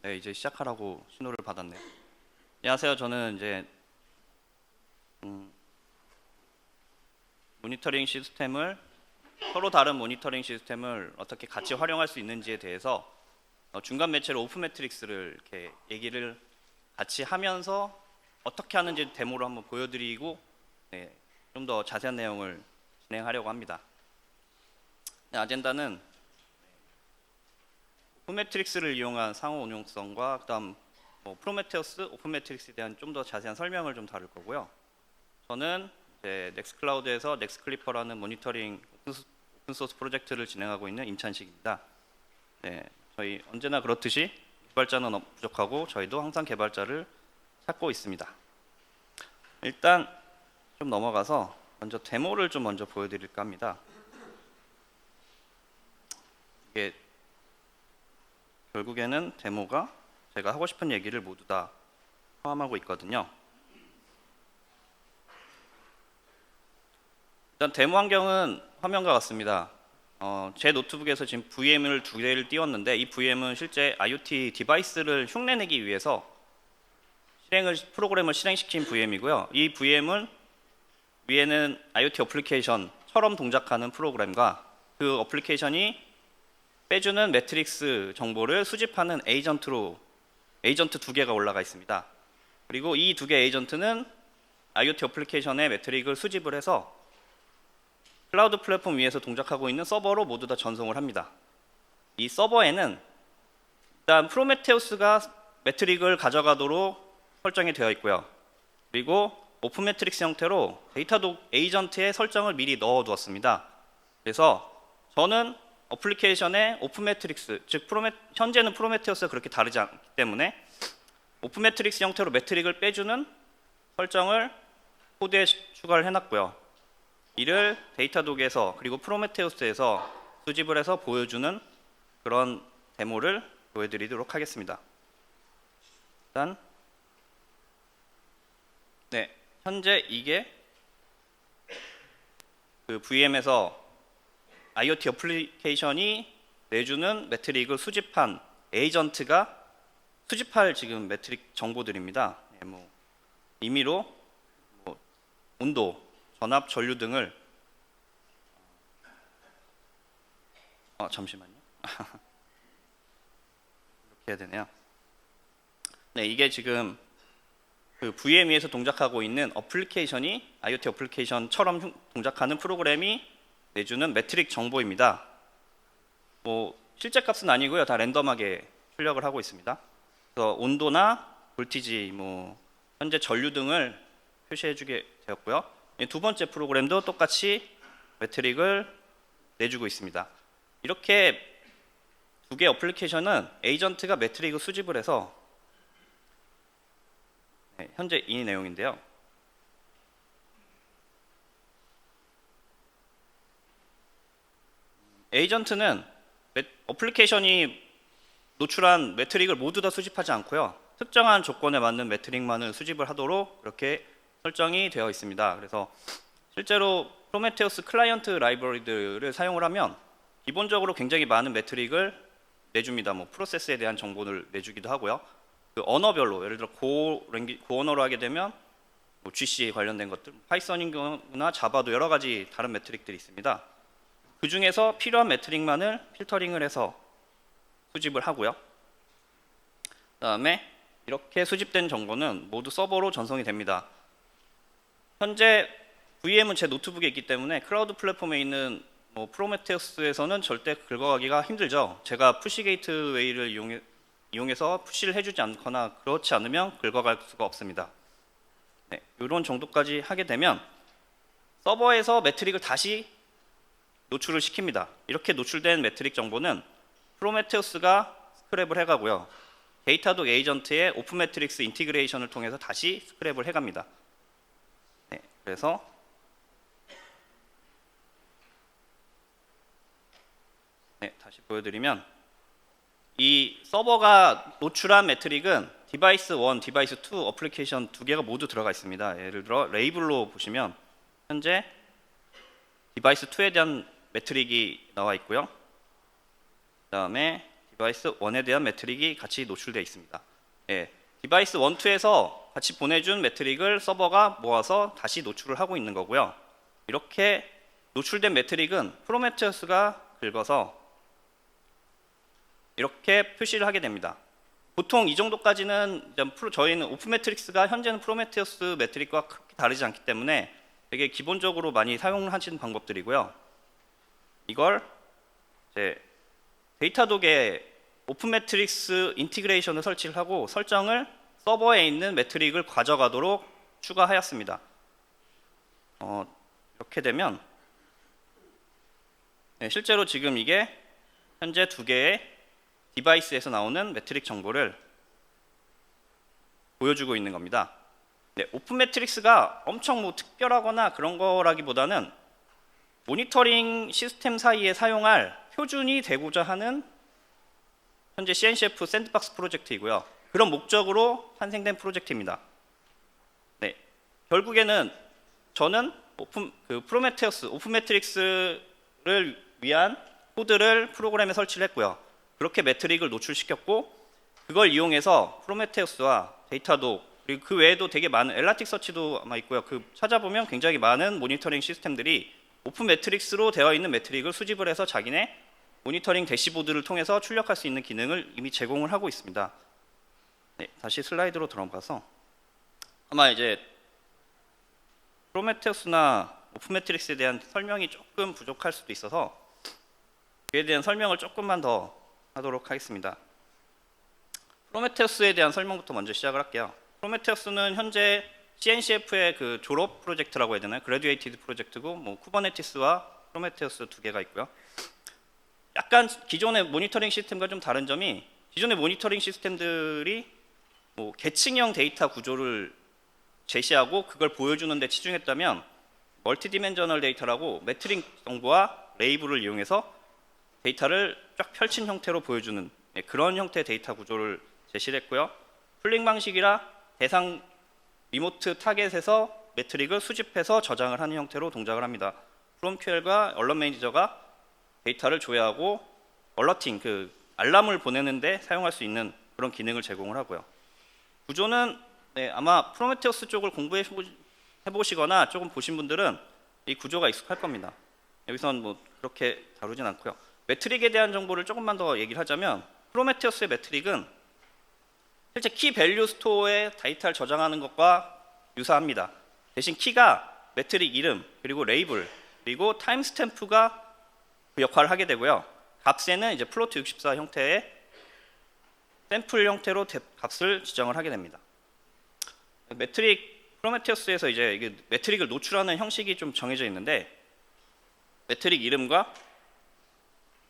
네, 이제 시작하라고 신호를 받았네요. 안녕하세요. 저는 이제 모니터링 시스템을 서로 다른 모니터링 시스템을 어떻게 같이 활용할 수 있는지에 대해서 중간 매체로 오픈 매트릭스를 이렇게 얘기를 같이 하면서 어떻게 하는지 데모로 한번 보여드리고 네, 좀 더 자세한 내용을 진행하려고 합니다. 네, 아젠다는 오픈 매트릭스를 이용한 상호 운용성과 그다음 프로메테우스, 오픈 매트릭스에 대한 좀 더 자세한 설명을 좀 다룰 거고요. 저는 이제 넥스클라우드에서 넥스클리퍼라는 모니터링 오픈소스 프로젝트를 진행하고 있는 임찬식입니다. 네, 저희 언제나 그렇듯이 개발자는 부족하고 저희도 항상 개발자를 찾고 있습니다. 일단 좀 넘어가서 먼저 데모를 좀 먼저 보여드릴까 합니다. 이게 결국에는 데모가 제가 하고 싶은 얘기를 모두 다 포함하고 있거든요. 일단 데모 환경은 화면과 같습니다. 제 노트북에서 지금 VM을 2개를 띄웠는데 이 VM은 실제 IoT 디바이스를 흉내내기 위해서 프로그램을 실행시킨 VM이고요. 이 VM은 위에는 IoT 어플리케이션처럼 동작하는 프로그램과 그 어플리케이션이 빼주는 매트릭스 정보를 수집하는 에이전트 2개가 올라가 있습니다. 그리고 이 2개 에이전트는 IoT 어플리케이션의 매트릭을 수집을 해서 클라우드 플랫폼 위에서 동작하고 있는 서버로 모두 다 전송을 합니다. 이 서버에는 일단 프로메테우스가 매트릭을 가져가도록 설정이 되어 있고요. 그리고 오픈 매트릭스 형태로 데이터독 에이전트의 설정을 미리 넣어 두었습니다. 그래서 저는 어플리케이션의 오픈 매트릭스, 즉 현재는 프로메테우스가 그렇게 다르지 않기 때문에 오픈 매트릭스 형태로 매트릭을 빼주는 설정을 코드에 추가를 해놨고요. 이를 데이터독에서 그리고 프로메테우스에서 수집을 해서 보여주는 그런 데모를 보여드리도록 하겠습니다. 일단 네, 현재 이게 그 VM에서 IoT 어플리케이션이 내주는 매트릭을 수집한 에이전트가 수집할 지금 매트릭 정보들입니다. 임의로 온도, 전압, 전류 등을 잠시만요. 이렇게 해야 되네요. 네, 이게 지금 그 VM 위에서 동작하고 있는 어플리케이션이 IoT 어플리케이션처럼 동작하는 프로그램이 내주는 매트릭 정보입니다. 실제 값은 아니고요. 다 랜덤하게 출력을 하고 있습니다. 그래서 온도나 볼티지, 현재 전류 등을 표시해주게 되었고요. 두 번째 프로그램도 똑같이 매트릭을 내주고 있습니다. 이렇게 2개 어플리케이션은 에이전트가 매트릭을 수집을 해서 현재 이 내용인데요. 에이전트는 어플리케이션이 노출한 매트릭을 모두 다 수집하지 않고요. 특정한 조건에 맞는 매트릭만을 수집을 하도록 이렇게 설정이 되어 있습니다. 그래서 실제로 프로메테우스 클라이언트 라이브러리들을 사용을 하면 기본적으로 굉장히 많은 매트릭을 내줍니다. 프로세스에 대한 정보를 내주기도 하고요. 그 언어별로 예를 들어 고 언어로 하게 되면 GC 관련된 것들, 파이썬인 경우나 자바도 여러 가지 다른 매트릭들이 있습니다. 그 중에서 필요한 매트릭만을 필터링을 해서 수집을 하고요. 그다음에 이렇게 수집된 정보는 모두 서버로 전송이 됩니다. 현재 VM은 제 노트북에 있기 때문에 클라우드 플랫폼에 있는 프로메테우스에서는 절대 긁어가기가 힘들죠. 제가 푸시 게이트웨이를 이용해서 푸시를 해주지 않거나 그렇지 않으면 긁어갈 수가 없습니다. 네, 이런 정도까지 하게 되면 서버에서 매트릭을 다시 노출을 시킵니다. 이렇게 노출된 매트릭 정보는 프로메테우스가 스크랩을 해가고요. 데이터독 에이전트의 오픈 매트릭스 인티그레이션을 통해서 다시 스크랩을 해갑니다. 네, 그래서 다시 보여드리면 이 서버가 노출한 매트릭은 디바이스 1, 디바이스 2 어플리케이션 2개가 모두 들어가 있습니다. 예를 들어 레이블로 보시면 현재 디바이스 2에 대한 매트릭이 나와 있고요. 그 다음에 디바이스 1에 대한 매트릭이 같이 노출되어 있습니다. 예, 디바이스 1, 2에서 같이 보내준 매트릭을 서버가 모아서 다시 노출을 하고 있는 거고요. 이렇게 노출된 매트릭은 프로메테우스가 긁어서 이렇게 표시를 하게 됩니다. 보통 이 정도까지는 저희는 오픈 매트릭스가 현재는 프로메테우스 매트릭과 그렇게 다르지 않기 때문에 되게 기본적으로 많이 사용하시는 방법들이고요. 이걸 이제 데이터독에 오픈 매트릭스 인티그레이션을 설치를 하고 설정을 서버에 있는 매트릭을 가져가도록 추가하였습니다. 이렇게 되면 실제로 지금 이게 현재 두 개의 디바이스에서 나오는 매트릭 정보를 보여주고 있는 겁니다. 네, 오픈 매트릭스가 엄청 뭐 특별하거나 그런 거라기보다는 모니터링 시스템 사이에 사용할 표준이 되고자 하는 현재 CNCF 샌드박스 프로젝트이고요. 그런 목적으로 탄생된 프로젝트입니다. 네, 결국에는 저는 오픈 매트릭스를 위한 코드를 프로그램에 설치를 했고요. 그렇게 매트릭을 노출시켰고 그걸 이용해서 프로메테우스와 데이터독 그리고 그 외에도 되게 많은 엘라틱서치도 아마 있고요. 그 찾아보면 굉장히 많은 모니터링 시스템들이 오픈 매트릭스로 되어 있는 매트릭을 수집을 해서 자기네 모니터링 대시보드를 통해서 출력할 수 있는 기능을 이미 제공을 하고 있습니다. 네, 다시 슬라이드로 들어가서 아마 이제 프로메테우스나 오픈 매트릭스에 대한 설명이 조금 부족할 수도 있어서 그에 대한 설명을 조금만 더 하도록 하겠습니다. 프로메테우스에 대한 설명부터 먼저 시작을 할게요. 프로메테우스는 현재 CNCF의 그 졸업 프로젝트라고 해야 되나요? 그래듀에이티드 프로젝트고 뭐 쿠버네티스와 프로메테우스 두 개가 있고요. 약간 기존의 모니터링 시스템과 좀 다른 점이 기존의 모니터링 시스템들이 뭐 계층형 데이터 구조를 제시하고 그걸 보여주는 데 치중했다면 멀티디멘저널 데이터라고 매트릭 정보와 레이블을 이용해서 데이터를 쫙 펼친 형태로 보여주는 그런 형태의 데이터 구조를 제시를 했고요. 풀링 방식이라 대상 리모트 타겟에서 매트릭을 수집해서 저장을 하는 형태로 동작을 합니다. 프롬QL과 얼럿 매니저가 데이터를 조회하고 얼러팅, 그 알람을 보내는데 사용할 수 있는 그런 기능을 제공을 하고요. 구조는 아마 프로메테우스 쪽을 공부해 보시거나 조금 보신 분들은 이 구조가 익숙할 겁니다. 여기서는 뭐 그렇게 다루진 않고요. 매트릭에 대한 정보를 조금만 더 얘기를 하자면 프로메테우스의 매트릭은 실제 키 밸류 스토어에 데이터를 저장하는 것과 유사합니다. 대신 키가 매트릭 이름 그리고 레이블 그리고 타임 스탬프가 그 역할을 하게 되고요. 값에는 이제 플로트 64 형태의 샘플 형태로 값을 지정을 하게 됩니다. 프로메테우스에서 이제 이게 매트릭을 노출하는 형식이 좀 정해져 있는데 매트릭 이름과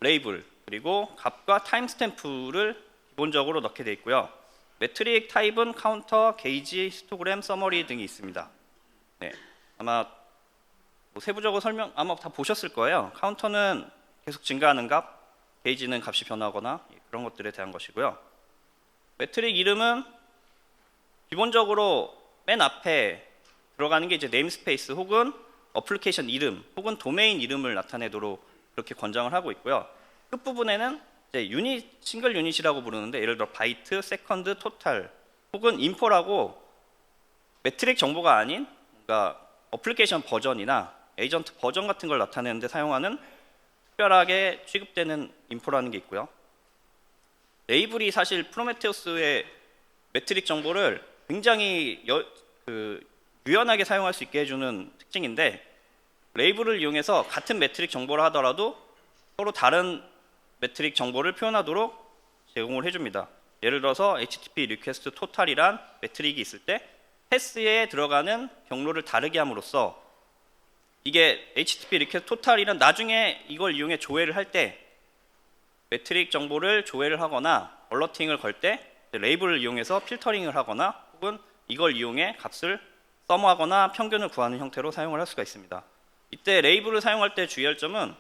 레이블 그리고 값과 타임 스탬프를 기본적으로 넣게 되어 있고요. 매트릭 타입은 카운터, 게이지, 히스토그램, 서머리 등이 있습니다. 네, 아마 뭐 세부적으로 설명 아마 다 보셨을 거예요. 카운터는 계속 증가하는 값, 게이지는 값이 변하거나 그런 것들에 대한 것이고요. 매트릭 이름은 기본적으로 맨 앞에 들어가는 게 이제 네임스페이스 혹은 어플리케이션 이름 혹은 도메인 이름을 나타내도록 그렇게 권장을 하고 있고요. 끝부분에는 이제 싱글 유닛이라고 부르는데 예를 들어 바이트, 세컨드, 토탈 혹은 인포라고 매트릭 정보가 아닌 뭔가 어플리케이션 버전이나 에이전트 버전 같은 걸 나타내는 데 사용하는 특별하게 취급되는 인포라는 게 있고요. 레이블이 사실 프로메테우스의 매트릭 정보를 굉장히 유연하게 사용할 수 있게 해주는 특징인데 레이블을 이용해서 같은 매트릭 정보를 하더라도 서로 다른 매트릭 정보를 표현하도록 제공을 해줍니다. 예를 들어서 HTTP 리퀘스트 토탈이란 매트릭이 있을 때 패스에 들어가는 경로를 다르게 함으로써 이게 HTTP 리퀘스트 토탈이란 나중에 이걸 이용해 조회를 할 때 매트릭 정보를 조회를 하거나 얼러팅을 걸 때 레이블을 이용해서 필터링을 하거나 혹은 이걸 이용해 값을 서머하거나 평균을 구하는 형태로 사용을 할 수가 있습니다. 이때 레이블을 사용할 때 주의할 점은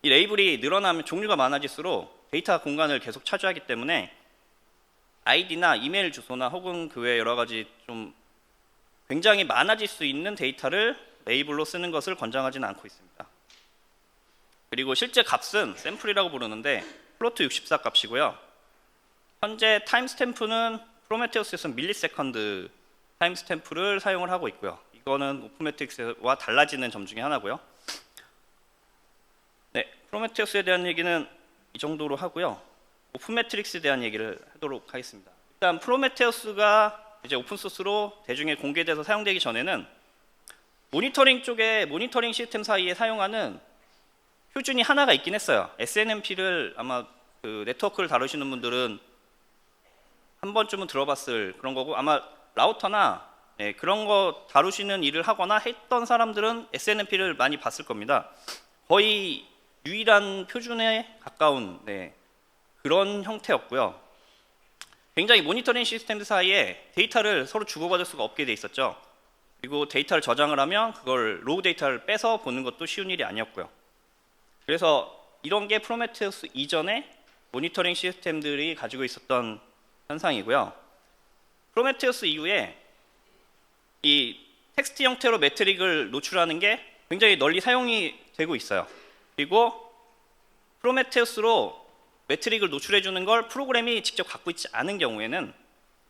이 레이블이 늘어나면 종류가 많아질수록 데이터 공간을 계속 차지하기 때문에 아이디나 이메일 주소나 혹은 그 외 여러 가지 좀 굉장히 많아질 수 있는 데이터를 레이블로 쓰는 것을 권장하지는 않고 있습니다. 그리고 실제 값은 샘플이라고 부르는데 플로트 64 값이고요. 현재 타임스탬프는 프로메테우스에서 밀리세컨드 타임스탬프를 사용을 하고 있고요. 이거는 오픈매트릭스와 달라지는 점 중에 하나고요. 네, 프로메테우스에 대한 얘기는 이 정도로 하고요. 오픈매트릭스에 대한 얘기를 하도록 하겠습니다. 일단 프로메테우스가 이제 오픈소스로 대중에 공개돼서 사용되기 전에는 모니터링 쪽에 모니터링 시스템 사이에 사용하는 표준이 하나가 있긴 했어요. SNMP를 아마 그 네트워크를 다루시는 분들은 한 번쯤은 들어봤을 그런 거고, 아마 라우터나 그런 거 다루시는 일을 하거나 했던 사람들은 SNMP를 많이 봤을 겁니다. 거의 유일한 표준에 가까운 그런 형태였고요. 굉장히 모니터링 시스템 사이에 데이터를 서로 주고받을 수가 없게 돼 있었죠. 그리고 데이터를 저장을 하면 그걸 로우 데이터를 빼서 보는 것도 쉬운 일이 아니었고요. 그래서 이런 게 프로메테우스 이전에 모니터링 시스템들이 가지고 있었던 현상이고요. 프로메테우스 이후에 이 텍스트 형태로 매트릭을 노출하는 게 굉장히 널리 사용이 되고 있어요. 그리고 프로메테우스로 매트릭을 노출해 주는 걸 프로그램이 직접 갖고 있지 않은 경우에는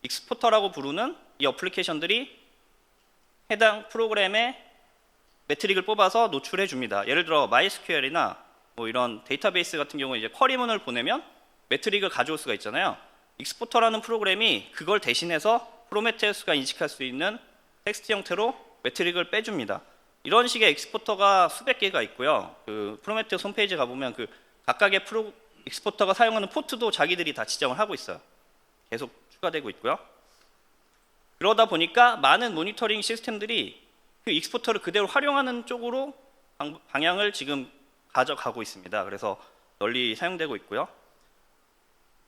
익스포터라고 부르는 이 어플리케이션들이 해당 프로그램에 매트릭을 뽑아서 노출해 줍니다. 예를 들어 MySQL이나 뭐 이런 데이터베이스 같은 경우에 이제 쿼리문을 보내면 매트릭을 가져올 수가 있잖아요. 익스포터라는 프로그램이 그걸 대신해서 프로메테우스가 인식할 수 있는 텍스트 형태로 매트릭을 빼줍니다. 이런 식의 익스포터가 수백 개가 있고요. 그 프로메테우스 홈페이지 가보면 그 각각의 익스포터가 사용하는 포트도 자기들이 다 지정을 하고 있어요. 계속 추가되고 있고요. 그러다 보니까 많은 모니터링 시스템들이 그 익스포터를 그대로 활용하는 쪽으로 방향을 지금 가져가고 있습니다. 그래서 널리 사용되고 있고요.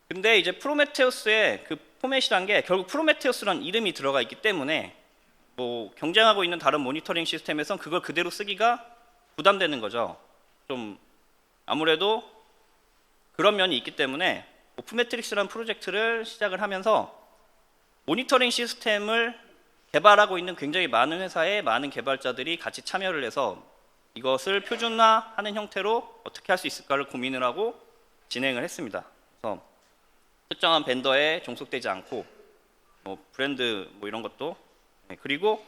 근데 이제 프로메테우스의 그 포맷이란 게 결국 프로메테우스란 이름이 들어가 있기 때문에 뭐 경쟁하고 있는 다른 모니터링 시스템에선 그걸 그대로 쓰기가 부담되는 거죠. 좀 아무래도 그런 면이 있기 때문에 오픈매트릭스라는 프로젝트를 시작을 하면서 모니터링 시스템을 개발하고 있는 굉장히 많은 회사의 많은 개발자들이 같이 참여를 해서 이것을 표준화하는 형태로 어떻게 할 수 있을까를 고민을 하고 진행을 했습니다. 그래서 특정한 벤더에 종속되지 않고 뭐 브랜드 뭐 이런 것도 그리고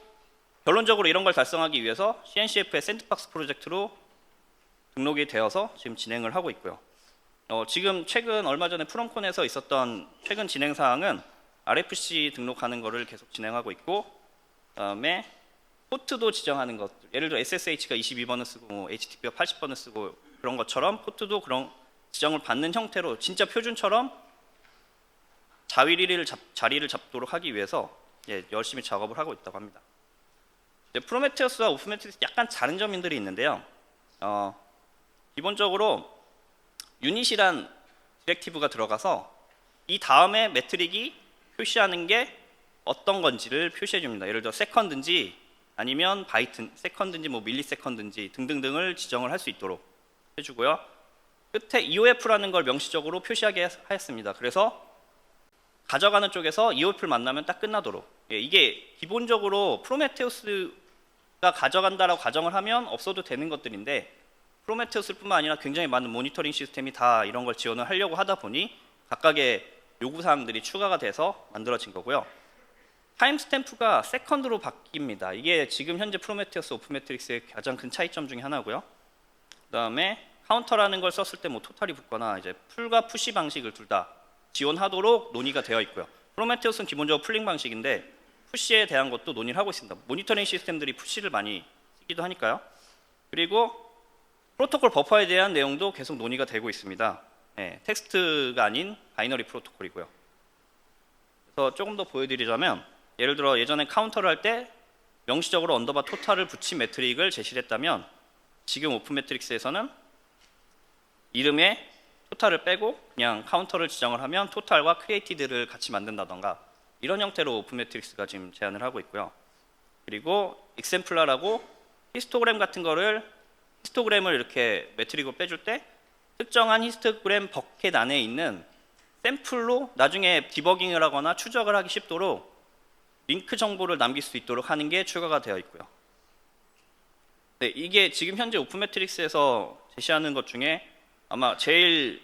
결론적으로 이런 걸 달성하기 위해서 CNCF의 샌드박스 프로젝트로 등록이 되어서 지금 진행을 하고 있고요. 지금 최근 얼마 전에 프롬콘에서 있었던 최근 진행 사항은 RFC 등록하는 거를 계속 진행하고 있고, 그다음에 포트도 지정하는 것, 예를 들어 SSH가 22번을 쓰고 뭐 HTTP가 80번을 쓰고 그런 것처럼 포트도 그런 지정을 받는 형태로 진짜 표준처럼 자리를 잡도록 하기 위해서 열심히 작업을 하고 있다고 합니다. 프로메테우스와 오픈매트릭스 약간 다른 점들이 있는데요. 기본적으로 유닛이란 디렉티브가 들어가서 이 다음에 매트릭이 표시하는 게 어떤 건지를 표시해 줍니다. 예를 들어 세컨드인지 아니면 바이트, 세컨드인지 뭐 밀리세컨드인지 등등등을 지정을 할 수 있도록 해주고요. 끝에 EOF라는 걸 명시적으로 표시하게 하였습니다. 그래서 가져가는 쪽에서 EOF를 만나면 딱 끝나도록. 이게 기본적으로 프로메테우스가 가져간다라고 가정을 하면 없어도 되는 것들인데 프로메테우스뿐만 아니라 굉장히 많은 모니터링 시스템이 다 이런 걸 지원을 하려고 하다 보니 각각의 요구사항들이 추가가 돼서 만들어진 거고요. 타임스탬프가 세컨드로 바뀝니다. 이게 지금 현재 프로메테우스 오픈매트릭스의 가장 큰 차이점 중에 하나고요. 그 다음에 카운터라는 걸 썼을 때 뭐 토탈이 붙거나 이제 풀과 푸시 방식을 둘 다 지원하도록 논의가 되어 있고요. 프로메테우스는 기본적으로 풀링 방식인데 푸시에 대한 것도 논의를 하고 있습니다. 모니터링 시스템들이 푸시를 많이 쓰기도 하니까요. 그리고 프로토콜 버퍼에 대한 내용도 계속 논의가 되고 있습니다. 텍스트가 아닌 바이너리 프로토콜이고요. 그래서 조금 더 보여드리자면 예를 들어 예전에 카운터를 할 때 명시적으로 언더바 토탈을 붙인 매트릭을 제시를 했다면 지금 오픈 매트릭스에서는 이름에 토탈을 빼고 그냥 카운터를 지정을 하면 토탈과 크리에이티드를 같이 만든다던가 이런 형태로 오픈 매트릭스가 지금 제안을 하고 있고요. 그리고 익sem플러라고 히스토그램 같은 거를 히스토그램을 이렇게 매트릭으로 빼줄 때 특정한 히스토그램 버켓 안에 있는 샘플로 나중에 디버깅을 하거나 추적을 하기 쉽도록 링크 정보를 남길 수 있도록 하는 게 추가가 되어 있고요. 네, 이게 지금 현재 오픈 매트릭스에서 제시하는 것 중에 아마 제일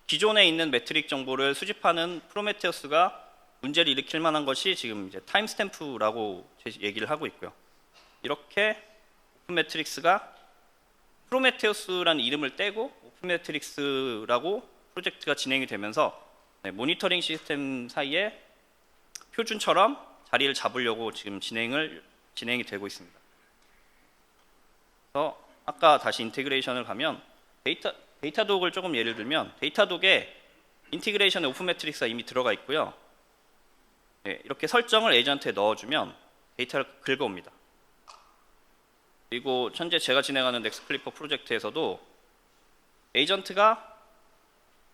기존에 있는 매트릭 정보를 수집하는 프로메테우스가 문제를 일으킬 만한 것이 지금 이제 타임스탬프라고 얘기를 하고 있고요. 이렇게 오픈 매트릭스가 프로메테우스라는 이름을 떼고 오픈 매트릭스라고 프로젝트가 진행이 되면서 모니터링 시스템 사이에 표준처럼 자리를 잡으려고 지금 진행이 되고 있습니다. 그래서 아까 다시 인테그레이션을 가면 데이터독을 조금 예를 들면 데이터독에 인티그레이션에 오픈 매트릭스가 이미 들어가 있고요. 이렇게 설정을 에이전트에 넣어주면 데이터를 긁어옵니다. 그리고 현재 제가 진행하는 넥스클리퍼 프로젝트에서도 에이전트가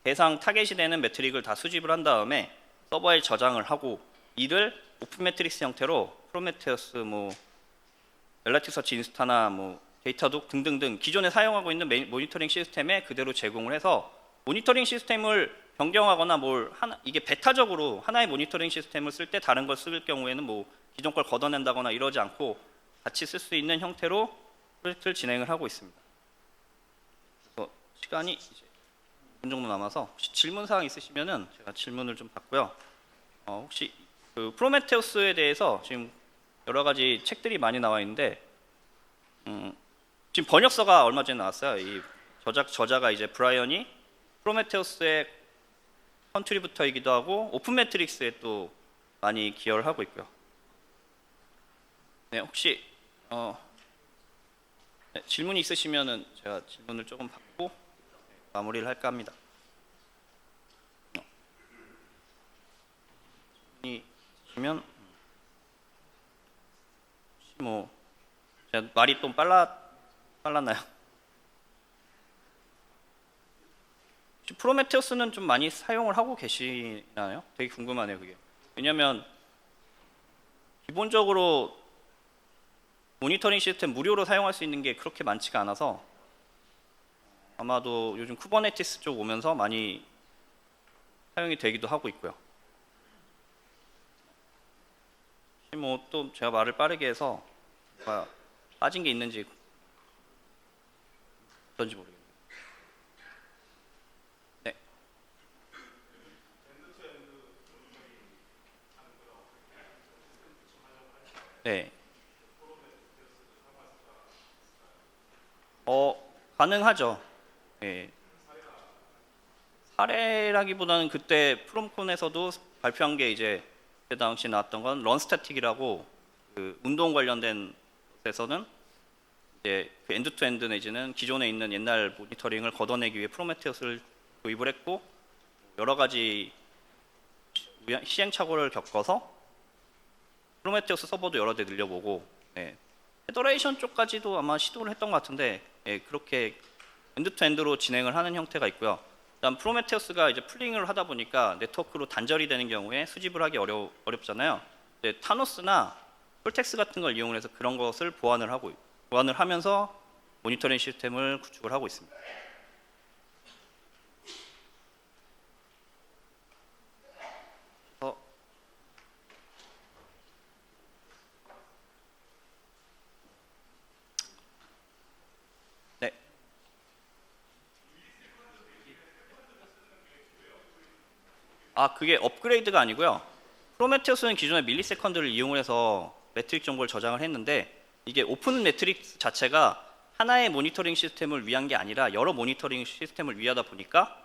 대상 타겟이 되는 매트릭을 다 수집을 한 다음에 서버에 저장을 하고 이를 오픈 매트릭스 형태로 프로메테우스, 엘라티서치 인스타나 데이터독 등등등 기존에 사용하고 있는 모니터링 시스템에 그대로 제공을 해서 모니터링 시스템을 변경하거나 이게 베타적으로 하나의 모니터링 시스템을 쓸 때 다른 걸 쓸 경우에는 기존 걸 걷어낸다거나 이러지 않고 같이 쓸 수 있는 형태로 프로젝트를 진행을 하고 있습니다. 그래서 시간이 이제 5분 정도 남아서 혹시 질문 사항 있으시면은 제가 질문을 좀 받고요. 혹시 그 프로메테우스에 대해서 지금 여러 가지 책들이 많이 나와 있는데 지금 번역서가 얼마 전에 나왔어요. 이 저자가 이제 브라이언이 프로메테우스의 컨트리부터이기도 하고 오픈 매트릭스에 또 많이 기여를 하고 있고요. 네, 혹시 질문이 있으시면은 제가 질문을 조금 받고 마무리를 할까 합니다. 질문이 있으시면 혹시 제가 말이 좀 빨랐나요? 혹시 프로메테우스는 좀 많이 사용을 하고 계시나요? 되게 궁금하네요, 그게. 왜냐면 기본적으로 모니터링 시스템 무료로 사용할 수 있는 게 그렇게 많지가 않아서 아마도 요즘 쿠버네티스 쪽 오면서 많이 사용이 되기도 하고 있고요. 또 제가 말을 빠르게 해서 빠진 게 있는지 어떤지 모르겠네요. 네. 네. 가능하죠. 예. 사례라기보다는 그때 프롬콘에서도 발표한 게 이제 그때 당시 나왔던 건 런스태틱이라고 그 운동 관련된 것에서는 이제 그 엔드투엔드 내지는 기존에 있는 옛날 모니터링을 걷어내기 위해 프로메테우스를 도입을 했고 여러 가지 시행착오를 겪어서 프로메테우스 서버도 여러 대 늘려보고 페더레이션 쪽까지도 아마 시도를 했던 것 같은데 그렇게 엔드투엔드로 진행을 하는 형태가 있고요. 그다음 프로메테우스가 이제 풀링을 하다 보니까 네트워크로 단절이 되는 경우에 수집을 하기 어렵잖아요. 타노스나 폴텍스 같은 걸 이용해서 그런 것을 보완을 하면서 모니터링 시스템을 구축을 하고 있습니다. 네. 그게 업그레이드가 아니고요. 프로메테우스는 기존에 밀리세컨드를 이용해서 매트릭 정보를 저장을 했는데 이게 오픈 매트릭 자체가 하나의 모니터링 시스템을 위한 게 아니라 여러 모니터링 시스템을 위하다 보니까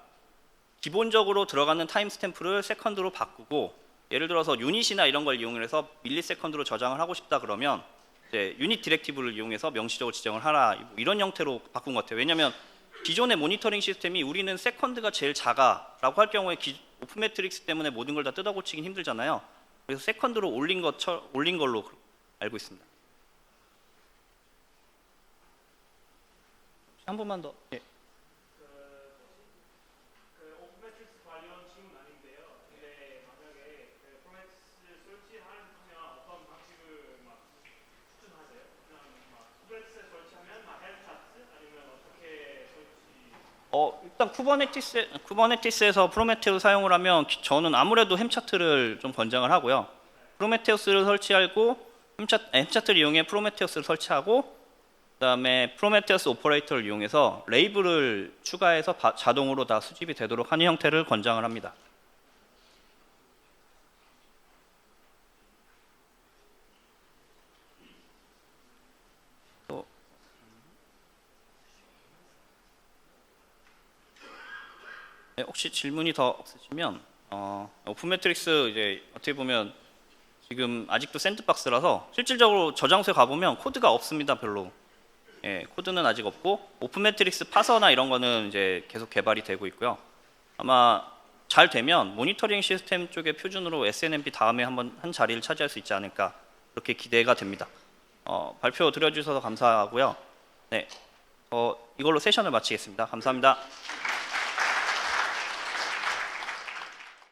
기본적으로 들어가는 타임스탬프를 세컨드로 바꾸고 예를 들어서 유닛이나 이런 걸 이용해서 밀리세컨드로 저장을 하고 싶다 그러면 이제 유닛 디렉티브를 이용해서 명시적으로 지정을 하라 이런 형태로 바꾼 것 같아요. 왜냐하면 기존의 모니터링 시스템이 우리는 세컨드가 제일 작아라고 할 경우에 오픈 매트릭스 때문에 모든 걸 다 뜯어고치긴 힘들잖아요. 그래서 세컨드로 올린 걸로 알고 있습니다. 한 번만 더. 예. 오픈 매트릭스 관련 질문 아닌데요. 근데 만약에 프로메테우스 설치하면 어떤 방식을 추천하세요? 그냥 쿠버네티스에 설치하면 헬 차트 아니면 어떻게 설치? 일단 쿠버네티스에서 프로메테우스 사용을 하면 저는 아무래도 햄 차트를 좀 권장을 하고요. 프로메테우스를 설치하고 햄 차트를 이용해 프로메테우스를 설치하고 그다음에 프로메테우스 오퍼레이터를 이용해서 레이블을 추가해서 자동으로 다 수집이 되도록 하는 형태를 권장을 합니다. 또 네, 혹시 질문이 더 없으시면 오픈 매트릭스 이제 어떻게 보면 지금 아직도 샌드박스라서 실질적으로 저장소에 가보면 코드가 없습니다. 별로. 예, 코드는 아직 없고 오픈 매트릭스 파서나 이런 거는 이제 계속 개발이 되고 있고요. 아마 잘 되면 모니터링 시스템 쪽의 표준으로 SNMP 다음에 한번 한 자리를 차지할 수 있지 않을까 그렇게 기대가 됩니다. 발표 드려주셔서 감사하고요. 네, 이걸로 세션을 마치겠습니다. 감사합니다.